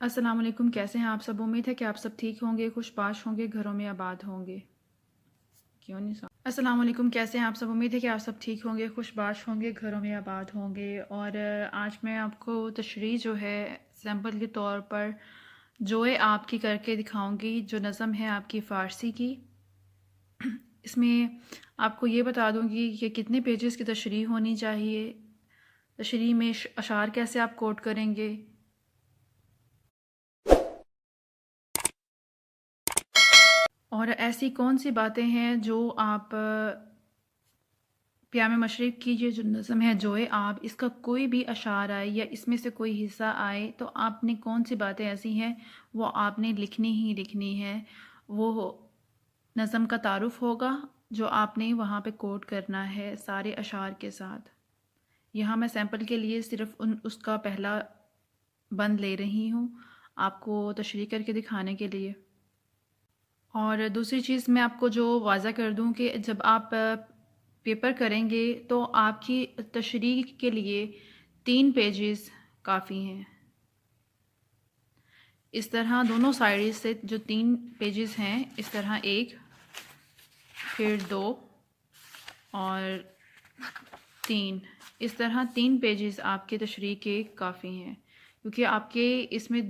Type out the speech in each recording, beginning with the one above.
السلام علیکم، کیسے ہیں آپ سب؟ امید ہے کہ آپ سب ٹھیک ہوں گے، خوش باش ہوں گے، گھروں میں آباد ہوں گے۔ کیوں نہیں سا السلام علیکم، کیسے ہیں آپ سب؟ امید ہے کہ آپ سب ٹھیک ہوں گے، خوش باش ہوں گے، گھروں میں آباد ہوں گے۔ اور آج میں آپ کو تشریح جو ہے سیمپل کے طور پر جوئے آپ کی کر کے دکھاؤں گی، جو نظم ہے آپ کی فارسی کی۔ اس میں آپ کو یہ بتا دوں گی کہ کتنے پیجز کی تشریح ہونی چاہیے، تشریح میں اشعار کیسے آپ کوٹ کریں گے، اور ایسی کون سی باتیں ہیں جو آپ پیام مشرق کی جو نظم ہے جوئے آپ، اس کا کوئی بھی اشعار آئے یا اس میں سے کوئی حصہ آئے تو آپ نے کون سی باتیں ایسی ہیں وہ آپ نے لکھنی ہی لکھنی ہے۔ وہ نظم کا تعارف ہوگا جو آپ نے وہاں پہ کوٹ کرنا ہے سارے اشعار کے ساتھ۔ یہاں میں سیمپل کے لیے صرف اس کا پہلا بند لے رہی ہوں آپ کو تشریح کر کے دکھانے کے لیے۔ اور دوسری چیز میں آپ کو جو واضح کر دوں کہ جب آپ پیپر کریں گے تو آپ کی تشریح کے لیے 3 پیجز کافی ہیں۔ اس طرح دونوں سائڈ سے جو 3 پیجز ہیں، اس طرح 1 پھر 2 اور 3، اس طرح 3 پیجز آپ کے تشریح کے کافی ہیں، کیونکہ آپ کے اس میں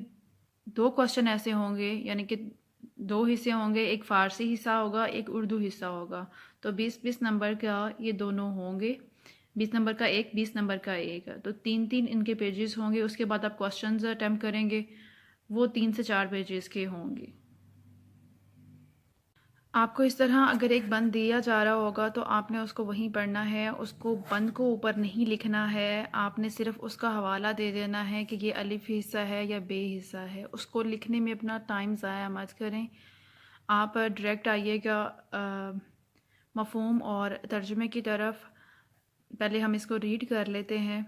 2 کوسچن ایسے ہوں گے، یعنی کہ 2 حصے ہوں گے، ایک فارسی حصہ ہوگا، ایک اردو حصہ ہوگا، تو 20 نمبر کا یہ دونوں ہوں گے، 20 نمبر کا ایک، 20 نمبر کا ایک، تو 3 ان کے پیجز ہوں گے۔ اس کے بعد آپ کوسچنز اٹیمپٹ کریں گے، وہ 3 سے 4 پیجز کے ہوں گے۔ آپ کو اس طرح اگر ایک بند دیا جا رہا ہوگا تو آپ نے اس کو وہیں پڑھنا ہے، اس کو بند کو اوپر نہیں لکھنا ہے، آپ نے صرف اس کا حوالہ دے دینا ہے کہ یہ الف حصہ ہے یا بے حصہ ہے۔ اس کو لکھنے میں اپنا ٹائم ضائع مت کریں، آپ ڈائریکٹ آئیے گا مفہوم اور ترجمے کی طرف۔ پہلے ہم اس کو ریڈ کر لیتے ہیں۔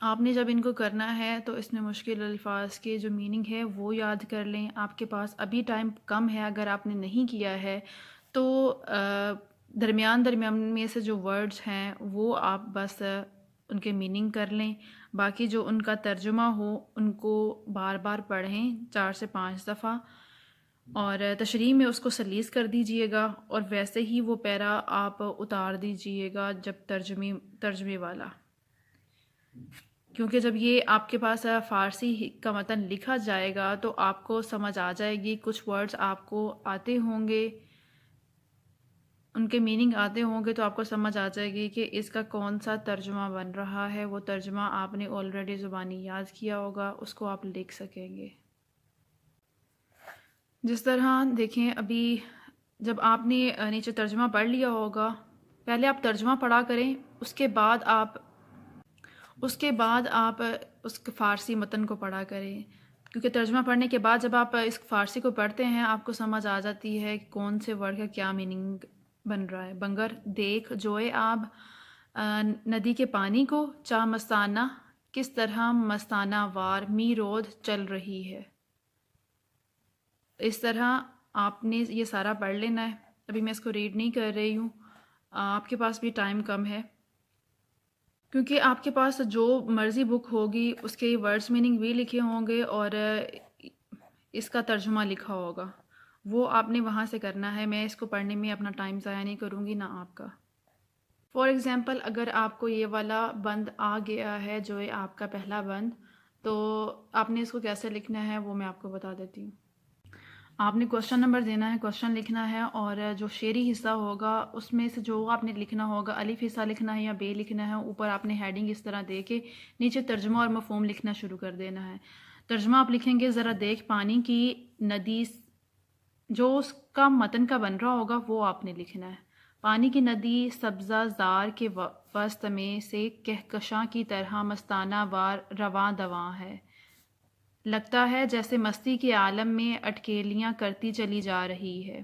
آپ نے جب ان کو کرنا ہے تو اس میں مشکل الفاظ کے جو میننگ ہے وہ یاد کر لیں۔ آپ کے پاس ابھی ٹائم کم ہے، اگر آپ نے نہیں کیا ہے تو درمیان میں سے جو ورڈز ہیں وہ آپ بس ان کے میننگ کر لیں، باقی جو ان کا ترجمہ ہو ان کو بار بار پڑھیں 4 سے 5 دفعہ، اور تشریح میں اس کو سلیس کر دیجئے گا، اور ویسے ہی وہ پیرا آپ اتار دیجئے گا جب ترجمے والا، کیونکہ جب یہ آپ کے پاس فارسی کا متن لکھا جائے گا تو آپ کو سمجھ آ جائے گی، کچھ ورڈز آپ کو آتے ہوں گے، ان کے میننگ آتے ہوں گے، تو آپ کو سمجھ آ جائے گی کہ اس کا کون سا ترجمہ بن رہا ہے۔ وہ ترجمہ آپ نے آلریڈی زبانی یاد کیا ہوگا، اس کو آپ لکھ سکیں گے۔ جس طرح دیکھیں، ابھی جب آپ نے نیچے ترجمہ پڑھ لیا ہوگا، پہلے آپ ترجمہ پڑھا کریں، اس کے بعد آپ اس فارسی متن کو پڑھا کریں، کیونکہ ترجمہ پڑھنے کے بعد جب آپ اس فارسی کو پڑھتے ہیں آپ کو سمجھ آ جاتی ہے کہ کون سے ورڈ کا کیا میننگ بن رہا ہے۔ بنگر دیکھ جوئے آب ندی کے پانی کو، چاہ مستانہ کس طرح مستانہ وار می رود چل رہی ہے۔ اس طرح آپ نے یہ سارا پڑھ لینا ہے۔ ابھی میں اس کو ریڈ نہیں کر رہی ہوں، آپ کے پاس بھی ٹائم کم ہے، کیونکہ آپ کے پاس جو مرضی بک ہوگی اس کے ورڈز میننگ بھی لکھے ہوں گے اور اس کا ترجمہ لکھا ہوگا، وہ آپ نے وہاں سے کرنا ہے۔ میں اس کو پڑھنے میں اپنا ٹائم ضائع نہیں کروں گی، نہ آپ کا۔ فار ایگزامپل، اگر آپ کو یہ والا بند آ گیا ہے جو آپ کا پہلا بند، تو آپ نے اس کو کیسے لکھنا ہے وہ میں آپ کو بتا دیتی ہوں۔ آپ نے کوسچن نمبر دینا ہے، کوسچن لکھنا ہے، اور جو شعری حصہ ہوگا اس میں سے جو آپ نے لکھنا ہوگا، الف حصہ لکھنا ہے یا بے لکھنا ہے، اوپر آپ نے ہیڈنگ اس طرح دے کے نیچے ترجمہ اور مفہوم لکھنا شروع کر دینا ہے۔ ترجمہ آپ لکھیں گے، ذرا دیکھ پانی کی ندی، جو اس کا متن کا بن رہا ہوگا وہ آپ نے لکھنا ہے۔ پانی کی ندی سبزہ زار کے وسط میں سے کہکشاں کی طرح مستانہ وار رواں دواں ہے، لگتا ہے جیسے مستی کے عالم میں اٹکیلیاں کرتی چلی جا رہی ہے۔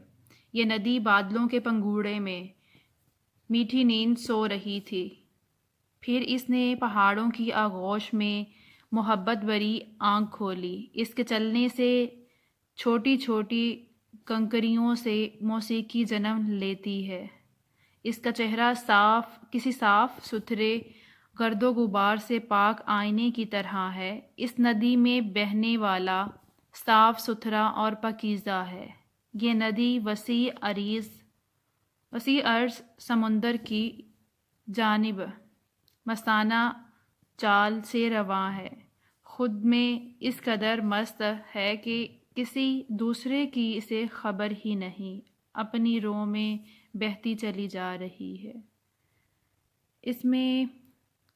یہ ندی بادلوں کے پنگھوڑے میں میٹھی نیند سو رہی تھی، پھر اس نے پہاڑوں کی آغوش میں محبت بری آنکھ کھولی۔ اس کے چلنے سے چھوٹی چھوٹی کنکریوں سے موسیقی جنم لیتی ہے۔ اس کا چہرہ کسی صاف ستھرے گرد و غبار سے پاک آئینے کی طرح ہے، اس ندی میں بہنے والا صاف ستھرا اور پاکیزہ ہے۔ یہ ندی وسیع عرض سمندر کی جانب مستانہ چال سے رواں ہے، خود میں اس قدر مست ہے کہ کسی دوسرے کی اسے خبر ہی نہیں، اپنی رو میں بہتی چلی جا رہی ہے۔ اس میں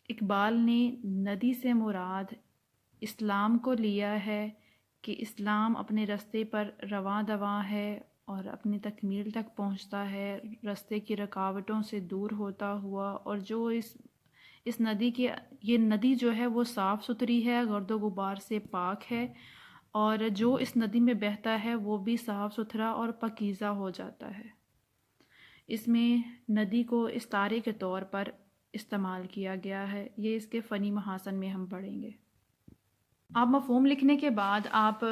اقبال نے ندی سے مراد اسلام کو لیا ہے کہ اسلام اپنے رستے پر رواں دواں ہے اور اپنی تکمیل تک پہنچتا ہے، رستے کی رکاوٹوں سے دور ہوتا ہوا، اور جو اس ندی کی یہ ندی جو ہے وہ صاف ستھری ہے، گرد و غبار سے پاک ہے، اور جو اس ندی میں بہتا ہے وہ بھی صاف ستھرا اور پاکیزہ ہو جاتا ہے۔ اس میں ندی کو استعارے کے طور پر استعمال کیا گیا ہے، یہ اس کے فنی محاسن میں ہم پڑھیں گے۔ آپ مفہوم لکھنے کے بعد آپ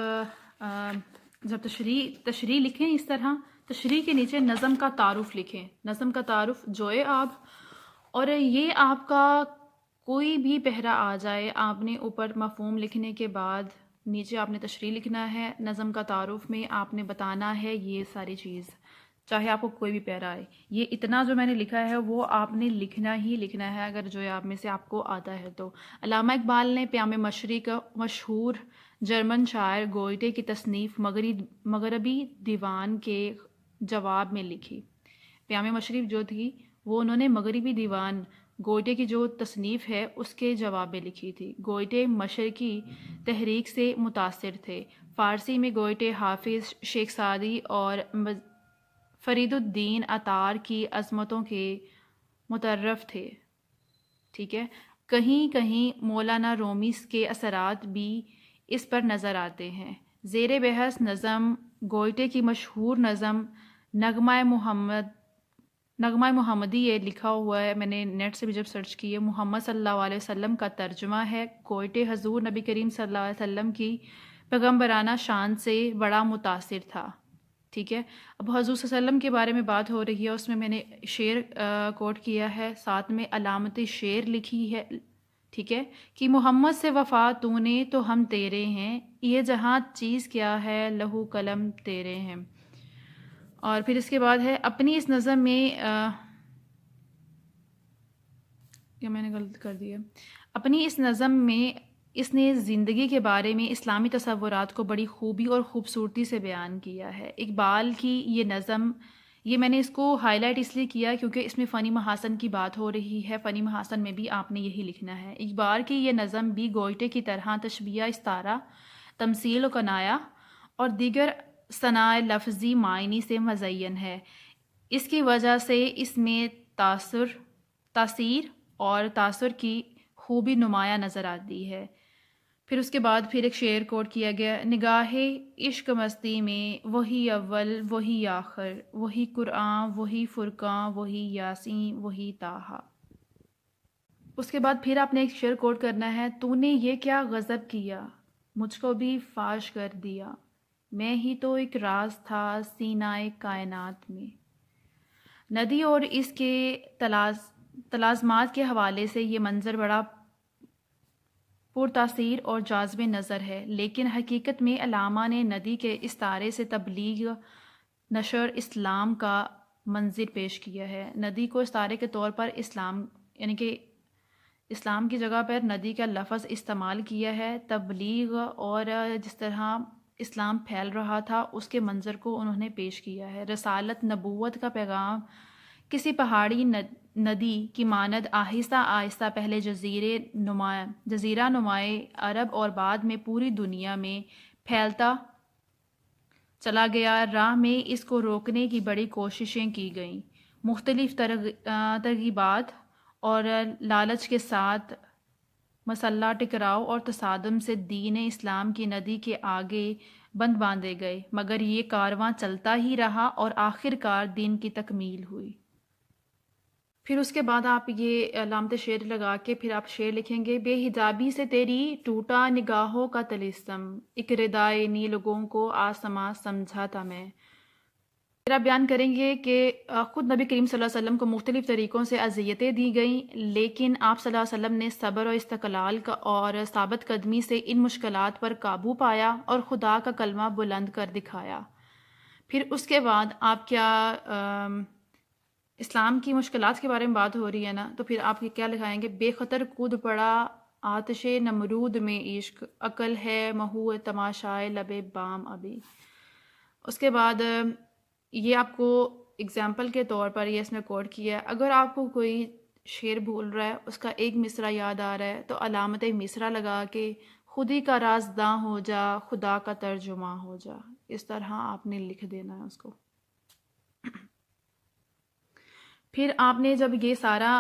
جب تشریح لکھیں، اس طرح تشریح کے نیچے نظم کا تعارف لکھیں، نظم کا تعارف جوئے آپ، اور یہ آپ کا کوئی بھی پہرا آ جائے، آپ نے اوپر مفہوم لکھنے کے بعد نیچے آپ نے تشریح لکھنا ہے، نظم کا تعارف میں آپ نے بتانا ہے یہ ساری چیز، چاہے آپ کو کوئی بھی پیرا آئے۔ یہ اتنا جو میں نے لکھا ہے وہ آپ نے لکھنا ہی لکھنا ہے، اگر جو آپ میں سے آپ کو آتا ہے تو۔ علامہ اقبال نے پیام مشرق مشہور جرمن شاعر گوئٹے کی تصنیف مغربی دیوان کے جواب میں لکھی۔ پیام مشرق جو تھی وہ انہوں نے مغربی دیوان گوئٹے کی جو تصنیف ہے اس کے جواب میں لکھی تھی۔ گوئٹے مشرقی تحریک سے متاثر تھے، فارسی میں گوئٹے حافظ شیخ سعدی اور فرید الدین عطار کی عظمتوں کے متعارف تھے، ٹھیک ہے۔ کہیں کہیں مولانا رومی کے اثرات بھی اس پر نظر آتے ہیں۔ زیر بحث نظم گوئٹے کی مشہور نظم نغمہ محمدی، یہ لکھا ہوا ہے، میں نے نیٹ سے بھی جب سرچ کی ہے، محمد صلی اللہ علیہ وسلم کا ترجمہ ہے۔ گوئٹے حضور نبی کریم صلی اللہ علیہ وسلم کی پیغمبرانہ شان سے بڑا متاثر تھا، ٹھیک ہے۔ اب حضور صلی اللہ علیہ وسلم کے بارے میں بات ہو رہی ہے، اس میں میں نے شعر کوٹ کیا ہے، ساتھ میں علامت شعر لکھی ہے، ٹھیک ہے، کہ محمد سے وفا تو نے تو ہم تیرے ہیں، یہ جہاں چیز کیا ہے لہو قلم تیرے ہیں۔ اور پھر اس کے بعد ہے اپنی اس نظم میں یہ میں نے غلط کر دیا، اپنی اس نظم میں اس نے زندگی کے بارے میں اسلامی تصورات کو بڑی خوبی اور خوبصورتی سے بیان کیا ہے۔ اقبال کی یہ نظم، یہ میں نے اس کو ہائی لائٹ اس لیے کیا کیونکہ اس میں فنی محاسن کی بات ہو رہی ہے، فنی محاسن میں بھی آپ نے یہی لکھنا ہے۔ اقبال کی یہ نظم بھی گوئٹے کی طرح تشبیہ، استعارہ، تمثیل و کنایہ اور دیگر صنائع لفظی معنی سے مزین ہے۔ اس کی وجہ سے اس میں تاثیر اور تاثر کی خوبی نمایاں نظر آتی ہے۔ پھر اس کے بعد پھر ایک شعر کوٹ کیا گیا، نگاہ عشق مستی میں وہی اول وہی آخر، وہی قرآن وہی فرقان وہی یاسین وہی طٰہٰ۔ اس کے بعد پھر آپ نے ایک شعر کوٹ کرنا ہے، تو نے یہ کیا غضب کیا مجھ کو بھی فاش کر دیا، میں ہی تو ایک راز تھا سینہ کائنات میں۔ ندی اور اس کے تلازمات کے حوالے سے یہ منظر بڑا پرتاثیر اور جاذب نظر ہے، لیکن حقیقت میں علامہ نے ندی کے استعارے سے تبلیغ، نشر اسلام کا منظر پیش کیا ہے۔ ندی کو استعارے کے طور پر اسلام، یعنی کہ اسلام کی جگہ پر ندی کا لفظ استعمال کیا ہے، تبلیغ اور جس طرح اسلام پھیل رہا تھا اس کے منظر کو انہوں نے پیش کیا ہے۔ رسالت نبوت کا پیغام کسی پہاڑی ندی کی مانند آہستہ آہستہ پہلے جزیرہ نمائے عرب اور بعد میں پوری دنیا میں پھیلتا چلا گیا۔ راہ میں اس کو روکنے کی بڑی کوششیں کی گئیں، مختلف ترغیبات اور لالچ کے ساتھ مسلح ٹکراؤ اور تصادم سے دین اسلام کی ندی کے آگے بند باندھے گئے، مگر یہ کارواں چلتا ہی رہا اور آخر کار دین کی تکمیل ہوئی۔ پھر اس کے بعد آپ یہ علامت شعر لگا کے پھر آپ شعر لکھیں گے، بے حجابی سے تیری ٹوٹا نگاہوں کا طلسم، ایک ردائے نیلگوں کو آسماں سمجھا تھا میں۔ پھر آپ بیان کریں گے کہ خود نبی کریم صلی اللہ علیہ وسلم کو مختلف طریقوں سے اذیتیں دی گئیں، لیکن آپ صلی اللہ علیہ وسلم نے صبر و استقلال کا اور ثابت قدمی سے ان مشکلات پر قابو پایا اور خدا کا کلمہ بلند کر دکھایا۔ پھر اس کے بعد آپ کیا اسلام کی مشکلات کے بارے میں بات ہو رہی ہے نا، تو پھر آپ کیا لکھائیں گے؟ بے خطر کود پڑا آتش نمرود میں عشق، عقل ہے محو تماشائے لب بام ابھی۔ اس کے بعد یہ آپ کو اگزامپل کے طور پر یہ اس میں کوٹ کیا ہے، اگر آپ کو کوئی شعر بھول رہا ہے، اس کا ایک مصرع یاد آ رہا ہے، تو علامت مصرع لگا کے خودی کا رازداں ہو جا، خدا کا ترجمہ ہو جا، اس طرح آپ نے لکھ دینا ہے اس کو۔ پھر آپ نے جب یہ سارا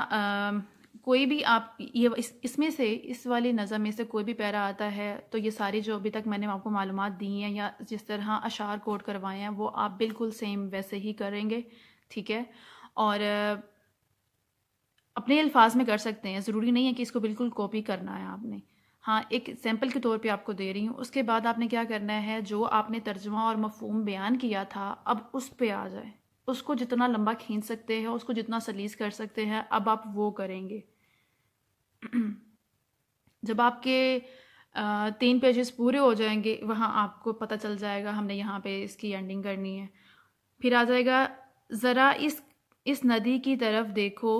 کوئی بھی آپ یہ اس میں سے اس والی نظم میں سے کوئی بھی پیرا آتا ہے، تو یہ ساری جو ابھی تک میں نے آپ کو معلومات دی ہیں یا جس طرح اشعار کوٹ کروائے ہیں، وہ آپ بالکل سیم ویسے ہی کریں گے، ٹھیک ہے؟ اور اپنے الفاظ میں کر سکتے ہیں، ضروری نہیں ہے کہ اس کو بالکل کاپی کرنا ہے آپ نے۔ ہاں، ایک سیمپل کے طور پہ آپ کو دے رہی ہوں۔ اس کے بعد آپ نے کیا کرنا ہے، جو آپ نے ترجمہ اور مفہوم بیان کیا تھا، اب اس پہ آ جائیں، اس کو جتنا لمبا کھینچ سکتے ہیں، اس کو جتنا سلیس کر سکتے ہیں، اب آپ وہ کریں گے۔ جب آپ کے 3 پیجز پورے ہو جائیں گے، وہاں آپ کو پتہ چل جائے گا ہم نے یہاں پہ اس کی اینڈنگ کرنی ہے۔ پھر آ جائے گا ذرا اس ندی کی طرف دیکھو،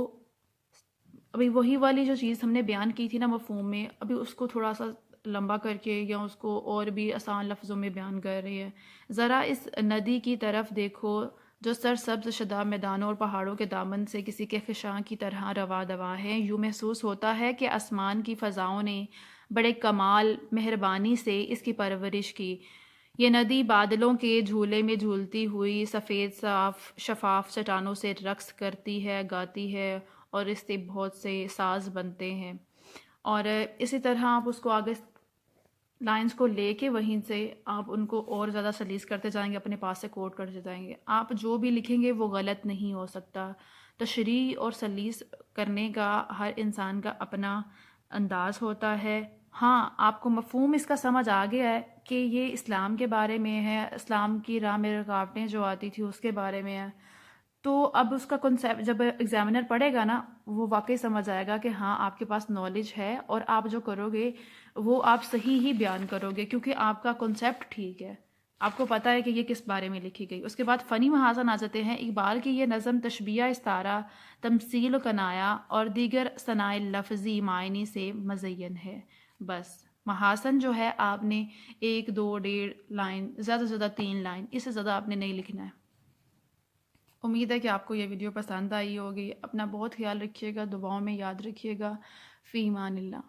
ابھی وہی والی جو چیز ہم نے بیان کی تھی نا مفہوم میں، ابھی اس کو تھوڑا سا لمبا کر کے یا اس کو اور بھی آسان لفظوں میں بیان کر رہی ہے۔ ذرا اس ندی کی طرف دیکھو جو سرسبز شدہ میدانوں اور پہاڑوں کے دامن سے کسی کے خشاں کی طرح روا دوا ہے، یوں محسوس ہوتا ہے کہ آسمان کی فضاؤں نے بڑے کمال مہربانی سے اس کی پرورش کی۔ یہ ندی بادلوں کے جھولے میں جھولتی ہوئی سفید صاف شفاف چٹانوں سے رقص کرتی ہے، گاتی ہے، اور اس سے بہت سے ساز بنتے ہیں۔ اور اسی طرح آپ اس کو آگے لائنز کو لے کے وہیں سے آپ ان کو اور زیادہ سلیس کرتے جائیں گے، اپنے پاس سے کوٹ کرتے جائیں گے۔ آپ جو بھی لکھیں گے وہ غلط نہیں ہو سکتا۔ تشریح اور سلیس کرنے کا ہر انسان کا اپنا انداز ہوتا ہے۔ ہاں، آپ کو مفہوم اس کا سمجھ آ گیا ہے کہ یہ اسلام کے بارے میں ہے، اسلام کی راہ میں رکاوٹیں جو آتی تھی اس کے بارے میں ہے، تو اب اس کا کنسیپٹ جب ایگزامینر پڑھے گا نا، وہ واقعی سمجھ آئے گا کہ ہاں آپ کے پاس نالج ہے، اور آپ جو کرو گے وہ آپ صحیح ہی بیان کرو گے، کیونکہ آپ کا کنسیپٹ ٹھیک ہے، آپ کو پتہ ہے کہ یہ کس بارے میں لکھی گئی۔ اس کے بعد فنی محاسن آ جاتے ہیں۔ اقبال کی یہ نظم تشبیہ استعارہ، تمثیل و کنایا اور دیگر صنائع لفظی معنی سے مزین ہے۔ بس محاسن جو ہے آپ نے 1 2 1.5 لائن، زیادہ سے زیادہ 3 لائن، اس سے زیادہ آپ نے نہیں لکھنا ہے۔ امید ہے کہ آپ کو یہ ویڈیو پسند آئی ہوگی۔ اپنا بہت خیال رکھیے گا، دعاؤں میں یاد رکھیے گا۔ فی امان اللہ۔